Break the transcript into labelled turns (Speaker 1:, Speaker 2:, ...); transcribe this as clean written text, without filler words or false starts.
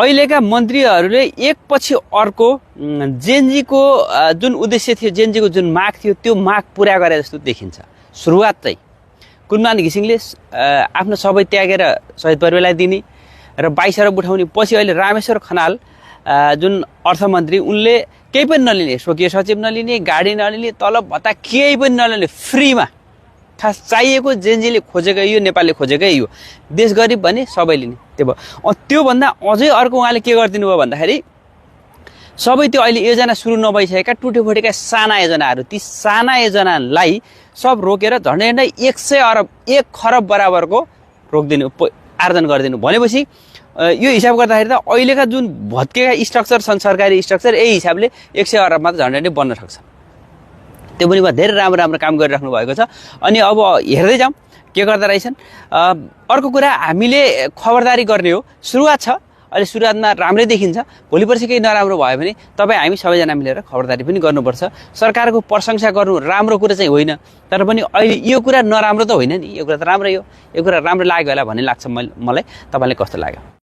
Speaker 1: अहिलेका मन्त्रीहरूले एकपछि अर्को जेनजीको जुन उद्देश्य थियो, जेनजीको जुन माग थियो, त्यो माग पुरा गरे जस्तो देखिन्छ। सुरुवात चाहिँ कुलमान घिसिङले आफ्नो सबै त्यागेर शहीद परिवारलाई दिने र 22 अरब उठाउने, पछि अहिले रामेश्वर खनाल जुन अर्थमन्त्री, उनले केही पनि नलिने, स्वकीय सचिव नलिने, गाडी नलिने, तलब भत्ता केही पनि नलिने, फ्रीमा। खास चाहिएको जेनजीले खोजेकै यो, नेपालले खोजेकै यो, देश गरिब भने सबै लिने, त्यो भयो। त्योभन्दा अझै अर्को उहाँले के गरिदिनु भयो भन्दाखेरि सबै त्यो अहिले योजना सुरु नभइसकेका टुटेफुटेका साना योजनाहरू, ती साना योजनालाई सब रोकेर झन्डै 100 अरब 1 खरब बराबरको रोकिदिनु, आर्जन गरिदिनु भनेपछि यो हिसाब गर्दाखेरि त अहिलेका जुन भत्केका स्ट्रक्चर छन्, सरकारी स्ट्रक्चर, यही हिसाबले 100 अरबमा त झन्डै बन्न सक्छ। त्यो पनि धेरै राम्रो राम्रो काम गरिराख्नु भएको छ। अनि अब हेर्दै जाउँ के गर्दा रहेछन्। अर्को कुरा, हामीले खबरदारी गर्ने हो। सुरुवात छ, अहिले सुरुवातमा राम्रै देखिन्छ, भोलि पर्सि केही नराम्रो भयो भने तपाईँ हामी सबैजना मिलेर खबरदारी पनि गर्नुपर्छ। सरकारको प्रशंसा गर्नु राम्रो कुरा चाहिँ होइन, तर पनि अहिले यो कुरा नराम्रो त होइन नि, यो कुरा त राम्रै हो। यो कुरा राम्रो लाग्यो होला भन्ने लाग्छ मलाई। तपाईँलाई कस्तो लाग्यो?